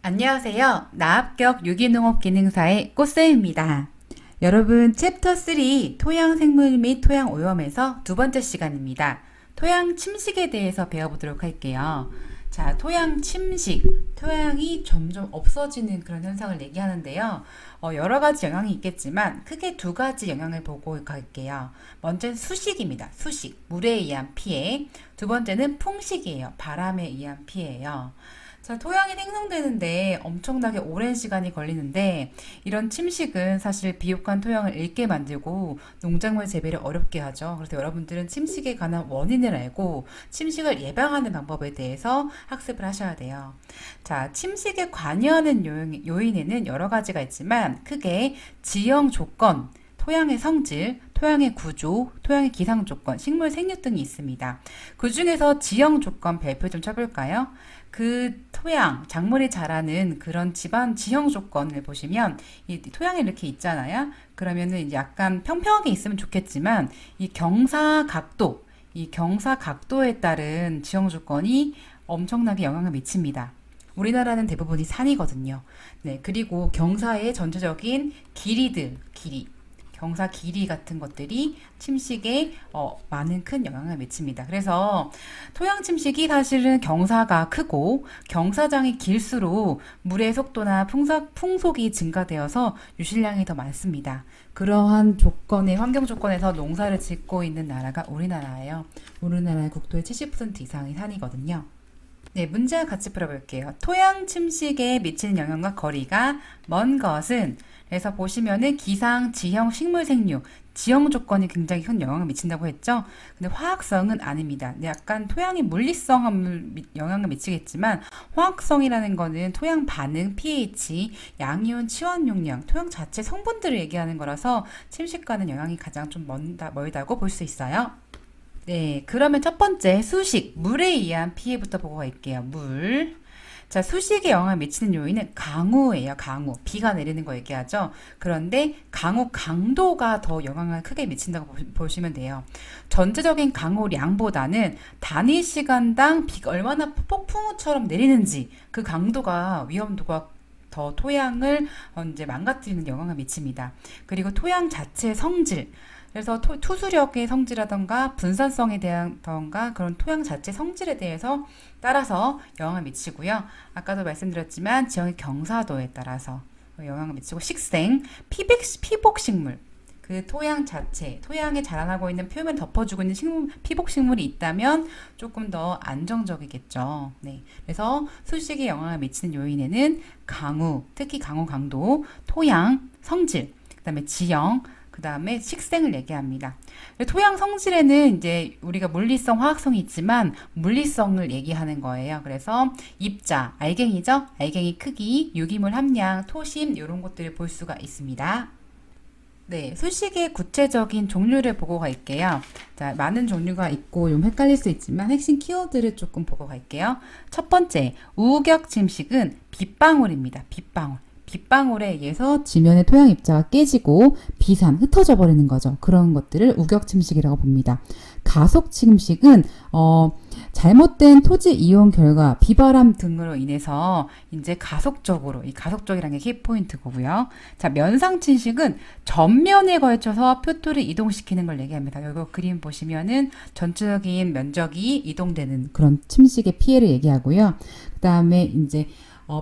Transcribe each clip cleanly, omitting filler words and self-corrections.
안녕하세요. 나합격 유기농업기능사의 꽃쌤입니다. 여러분, 챕터 3 토양생물 및 토양오염에서 두 번째 시간입니다. 토양 침식에 대해서 배워보도록 할게요. 자, 토양 침식, 토양이 점점 없어지는 그런 현상을 얘기하는데요. 여러 가지 영향이 있겠지만 크게 두 가지 영향을 보고 갈게요. 먼저는 수식입니다. 수식, 물에 의한 피해. 두 번째는 풍식이에요. 바람에 의한 피해예요. 자, 토양이 생성되는데 엄청나게 오랜 시간이 걸리는데 이런 침식은 사실 비옥한 토양을 잃게 만들고 농작물 재배를 어렵게 하죠. 그래서 여러분들은 침식에 관한 원인을 알고 침식을 예방하는 방법에 대해서 학습을 하셔야 돼요. 자, 침식에 관여하는 요인에는 여러 가지가 있지만 크게 지형 조건, 토양의 성질, 토양의 구조, 토양의 기상 조건, 식물 생육 등이 있습니다. 그 중에서 지형 조건 별표 좀 쳐볼까요? 그 토양, 작물이 자라는 그런 집안 지형 조건을 보시면 이 토양이 이렇게 있잖아요. 그러면은 약간 평평하게 있으면 좋겠지만 이 경사 각도, 이 경사 각도에 따른 지형 조건이 엄청나게 영향을 미칩니다. 우리나라는 대부분이 산이거든요. 네, 그리고 경사의 전체적인 길이, 경사 길이 같은 것들이 침식에 많은 큰 영향을 미칩니다. 그래서 토양 침식이 사실은 경사가 크고 경사장이 길수록 물의 속도나 풍속이 증가되어서 유실량이 더 많습니다. 그러한 조건의 환경 조건에서 농사를 짓고 있는 나라가 우리나라예요. 우리나라의 국토의 70% 이상이 산이거든요. 네, 문제 같이 풀어볼게요. 토양 침식에 미치는 영향과 거리가 먼 것은, 그래서 보시면은 기상, 지형, 식물 생육, 지형 조건이 굉장히 큰 영향을 미친다고 했죠. 근데 화학성은 아닙니다. 약간 토양이 물리성 영향을 미치겠지만 화학성이라는 거는 토양 반응, pH, 양이온, 치원 용량, 토양 자체 성분들을 얘기하는 거라서 침식과는 영향이 가장 좀 멀다고 볼 수 있어요. 네, 그러면 첫 번째 수식, 물에 의한 피해부터 보고 갈게요. 물. 자, 수식에 영향을 미치는 요인은 강우예요. 강우. 비가 내리는 거 얘기하죠. 그런데 강우 강도가 더 영향을 크게 미친다고 보시면 돼요. 전체적인 강우량보다는 단위 시간당 비가 얼마나 폭풍우처럼 내리는지 그 강도가 위험도가 더 토양을 이제 망가뜨리는 영향을 미칩니다. 그리고 토양 자체 성질. 그래서 투수력의 성질이라던가 분산성에 대한던가 그런 토양 자체 성질에 대해서 따라서 영향을 미치고요. 아까도 말씀드렸지만 지형의 경사도에 따라서 영향을 미치고 식생, 피복식물, 그 토양 자체, 토양에 자라나고 있는 표면 덮어주고 있는 피복식물이 있다면 조금 더 안정적이겠죠. 네. 그래서 수식에 영향을 미치는 요인에는 강우, 특히 강우 강도, 토양, 성질, 그 다음에 지형, 그 다음에 식생을 얘기합니다. 토양 성질에는 이제 우리가 물리성, 화학성이 있지만 물리성을 얘기하는 거예요. 그래서 입자, 알갱이죠? 알갱이 크기, 유기물 함량, 토심 이런 것들을 볼 수가 있습니다. 네, 수식의 구체적인 종류를 보고 갈게요. 자, 많은 종류가 있고 좀 헷갈릴 수 있지만 핵심 키워드를 조금 보고 갈게요. 첫 번째, 우격 침식은 빗방울입니다. 빗방울. 빗방울에 의해서 지면의 토양 입자가 깨지고 비산, 흩어져 버리는 거죠. 그런 것들을 우격 침식이라고 봅니다. 가속 침식은 잘못된 토지 이용 결과 비바람 등으로 인해서 이제 가속적으로, 이 가속적이라는 게 키포인트고요. 자, 면상 침식은 전면에 걸쳐서 표토를 이동시키는 걸 얘기합니다. 여기 그림 보시면은 전체적인 면적이 이동되는 그런 침식의 피해를 얘기하고요. 그 다음에 이제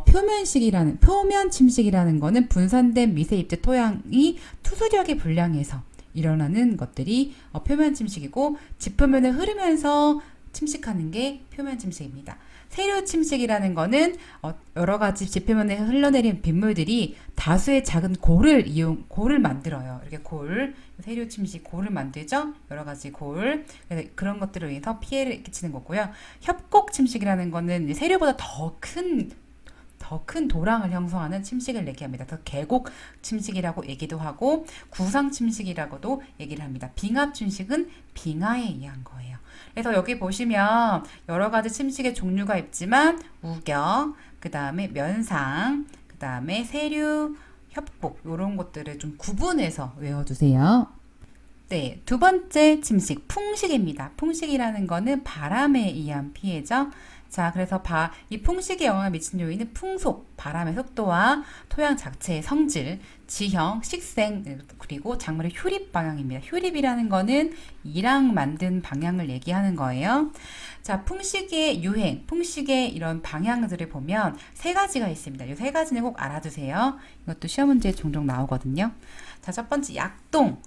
표면 침식이라는 거는 분산된 미세 입자 토양이 투수력이 불량해서 일어나는 것들이 표면 침식이고 지표면을 흐르면서 침식하는 게 표면 침식입니다. 세류 침식이라는 거는 여러 가지 지표면에 흘러내린 빗물들이 다수의 작은 골을 만들어요. 이렇게 세류 침식 골을 만들죠. 여러 가지 골. 그래서 그런 것들을 위해서 피해를 끼치는 거고요. 협곡 침식이라는 거는 세류보다 더 큰 도랑을 형성하는 침식을 얘기합니다. 더 계곡 침식이라고 얘기도 하고 구상 침식이라고도 얘기를 합니다. 빙하 침식은 빙하에 의한 거예요. 그래서 여기 보시면 여러 가지 침식의 종류가 있지만 우격, 그 다음에 면상, 그 다음에 세류, 협곡 이런 것들을 좀 구분해서 외워두세요. 네, 두 번째 침식, 풍식입니다. 풍식이라는 거는 바람에 의한 피해죠. 자, 그래서 이 풍식에 영향을 미치는 요인은 풍속, 바람의 속도와 토양 자체의 성질, 지형, 식생, 그리고 작물의 효립 방향입니다. 효립이라는 거는 이랑 만든 방향을 얘기하는 거예요. 자, 풍식의 유행, 풍식의 이런 방향들을 보면 세 가지가 있습니다. 이 세 가지는 꼭 알아두세요. 이것도 시험 문제에 종종 나오거든요. 자, 첫 번째 약동.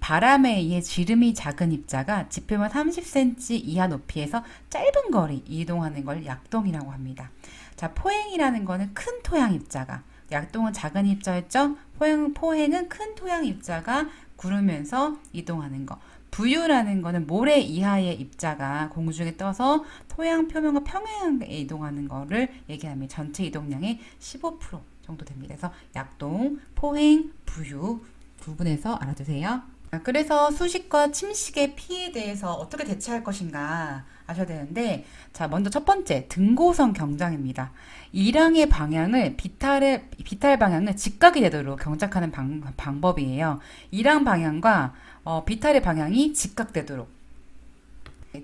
바람에 의해 지름이 작은 입자가 지표면 30cm 이하 높이에서 짧은 거리 이동하는 걸 약동이라고 합니다. 자, 포행이라는 거는 큰 토양 입자가, 약동은 작은 입자였죠? 포행은 큰 토양 입자가 구르면서 이동하는 거. 부유라는 거는 모래 이하의 입자가 공중에 떠서 토양 표면과 평행하게 이동하는 거를 얘기합니다. 전체 이동량의 15% 정도 됩니다. 그래서 약동, 포행, 부유 구분해서 알아두세요. 그래서 수식과 침식의 피해에 대해서 어떻게 대처할 것인가 아셔야 되는데, 자, 먼저 첫 번째 등고성 경작입니다. 이랑의 방향을 비탈 방향을 직각이 되도록 경작하는 방법이에요. 이랑 방향과 비탈의 방향이 직각되도록.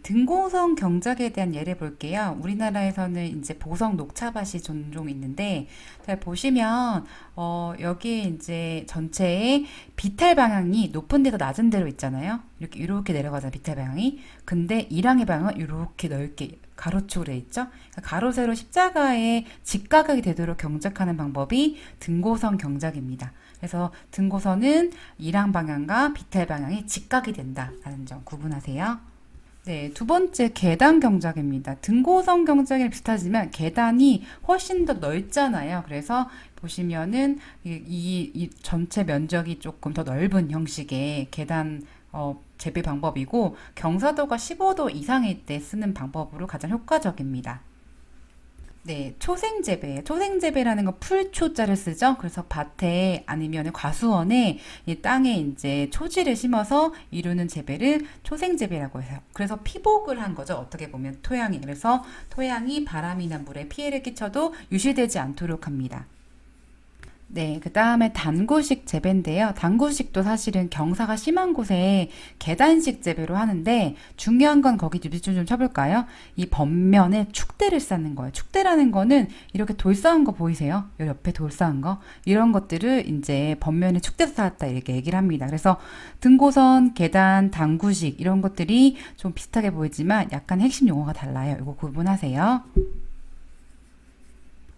등고성 경작에 대한 예를 볼게요. 우리나라에서는 이제 보성 녹차밭이 종종 있는데, 잘 보시면 여기에 이제 전체의 비탈 방향이 높은 데서 낮은 데로 있잖아요. 이렇게 내려가잖아요. 비탈 방향이. 근데 이랑의 방향은 이렇게 넓게 가로축으로 돼 있죠. 그러니까 가로 세로 십자가에 직각하게 되도록 경작하는 방법이 등고성 경작입니다. 그래서 등고선은 이랑 방향과 비탈 방향이 직각이 된다라는 점 구분하세요. 네, 두 번째 계단 경작입니다. 등고성 경작이랑 비슷하지만 계단이 훨씬 더 넓잖아요. 그래서 보시면은 이 전체 면적이 조금 더 넓은 형식의 계단 재배 방법이고, 경사도가 15도 이상일 때 쓰는 방법으로 가장 효과적입니다. 네, 초생재배. 초생재배라는 건 풀초자를 쓰죠. 그래서 밭에 아니면 과수원에 이 땅에 이제 초지를 심어서 이루는 재배를 초생재배라고 해요. 그래서 피복을 한 거죠. 어떻게 보면 토양이. 그래서 토양이 바람이나 물에 피해를 끼쳐도 유실되지 않도록 합니다. 네, 그 다음에 단구식 재배인데요. 단구식도 사실은 경사가 심한 곳에 계단식 재배로 하는데, 중요한 건 거기 밑줄 좀 쳐볼까요? 이 겉면에 축대를 쌓는 거예요. 축대라는 거는 이렇게 돌 쌓은 거 보이세요? 요 옆에 돌 쌓은 거? 이런 것들을 이제 겉면에 축대 쌓았다 이렇게 얘기를 합니다. 그래서 등고선, 계단, 단구식 이런 것들이 좀 비슷하게 보이지만 약간 핵심 용어가 달라요. 이거 구분하세요.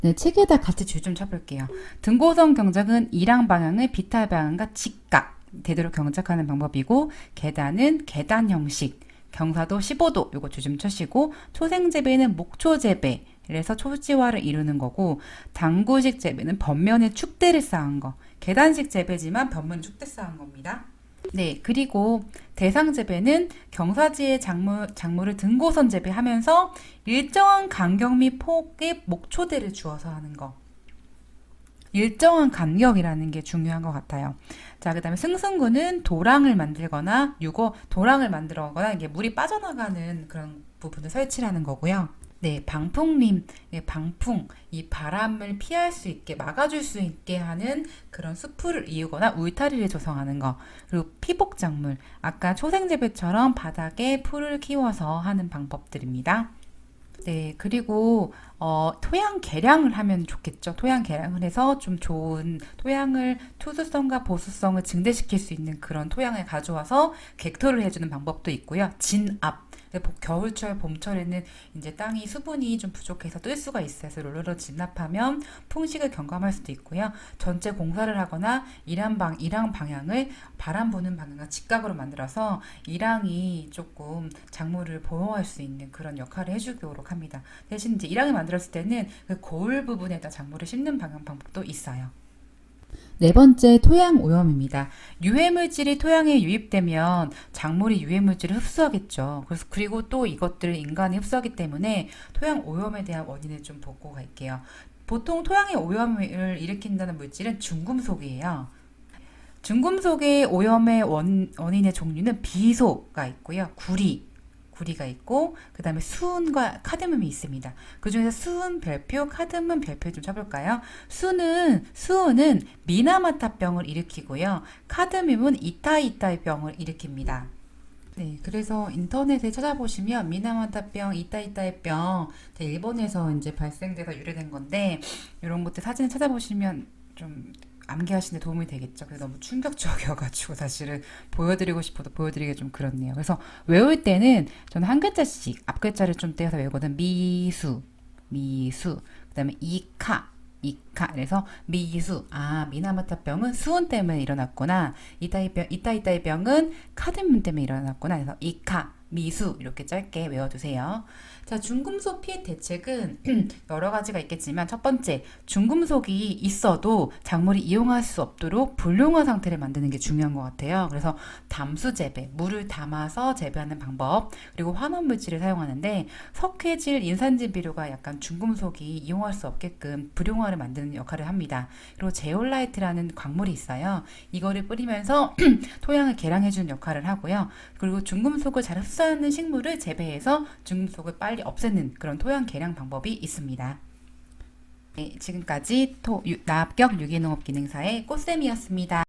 네, 책에다 같이 줄 좀 쳐볼게요. 등고성 경작은 이랑 방향을 비탈 방향과 직각 되도록 경작하는 방법이고, 계단은 계단 형식, 경사도 15도 요거 줄 좀 쳐시고, 초생재배는 목초재배 그래서 초지화를 이루는 거고, 단구식 재배는 겉면에 축대를 쌓은 거, 계단식 재배지만 겉면에 축대 쌓은 겁니다. 네, 그리고 대상 재배는 경사지의 작물을 등고선 재배하면서 일정한 간격 및 폭의 목초대를 주어서 하는 거. 일정한 간격이라는 게 중요한 것 같아요. 자, 그 다음에 승승구는 도랑을 만들거나 도랑을 만들거나 이게 물이 빠져나가는 그런 부분을 설치하는 거고요. 네, 방풍림, 방풍, 이 바람을 피할 수 있게, 막아줄 수 있게 하는 그런 수풀을 이으거나 울타리를 조성하는 거. 그리고 피복작물, 아까 초생재배처럼 바닥에 풀을 키워서 하는 방법들입니다. 네, 그리고 토양 개량을 하면 좋겠죠. 토양 개량을 해서 좀 좋은 토양을 투수성과 보수성을 증대시킬 수 있는 그런 토양을 가져와서 객토를 해주는 방법도 있고요. 진압. 겨울철, 봄철에는 이제 땅이 수분이 좀 부족해서 뜰 수가 있어요. 그래서 롤러로 진압하면 풍식을 경감할 수도 있고요. 전체 공사를 하거나 이랑 방향을 바람 부는 방향과 직각으로 만들어서 이랑이 조금 작물을 보호할 수 있는 그런 역할을 해주도록 합니다. 대신 이제 이랑을 만들었을 때는 그 고을 부분에다 작물을 심는 방법도 있어요. 네 번째, 토양 오염입니다. 유해물질이 토양에 유입되면 작물이 유해물질을 흡수하겠죠. 그리고 또 이것들을 인간이 흡수하기 때문에 토양 오염에 대한 원인을 좀 보고 갈게요. 보통 토양의 오염을 일으킨다는 물질은 중금속이에요. 중금속의 오염의 원인의 종류는 비소가 있고요. 구리가 있고, 그 다음에 수은과 카드뮴이 있습니다. 그 중에서 수은 별표, 카드뮴 별표 좀 쳐볼까요? 수은은 미나마타병을 일으키고요. 카드뮴은 이타이타병을 일으킵니다. 네, 그래서 인터넷에 찾아보시면 미나마타병, 이따이따의 병, 일본에서 이제 발생돼서 유래된 건데 이런 것들 사진을 찾아보시면 좀 암기하시는 데 도움이 되겠죠. 그래서 너무 충격적이어가지고 사실은 보여드리고 싶어도 보여드리기 좀 그렇네요. 그래서 외울 때는 저는 한 글자씩 앞 글자를 좀 떼어서 외우거든. 미수, 미수. 그다음에 이카. 이카. 그래서 미수. 아, 미나마타병은 수은 때문에 일어났구나. 이따이따이 병은 카드뮴 때문에 일어났구나. 그래서 이카, 미수 이렇게 짧게 외워두세요. 자, 중금속 피해 대책은 여러 가지가 있겠지만 첫 번째, 중금속이 있어도 작물이 이용할 수 없도록 불용화 상태를 만드는 게 중요한 것 같아요. 그래서 담수 재배, 물을 담아서 재배하는 방법, 그리고 환원 물질을 사용하는데 석회질, 인산질 비료가 약간 중금속이 이용할 수 없게끔 불용화를 만드는 역할을 합니다. 그리고 제올라이트라는 광물이 있어요. 이거를 뿌리면서 토양을 개량해주는 역할을 하고요. 그리고 중금속을 잘 흡수하는 식물을 재배해서 중금속을 빨리 없애는 그런 토양 개량 방법이 있습니다. 네, 지금까지 납격 유기농업 기능사의 꽃쌤이었습니다.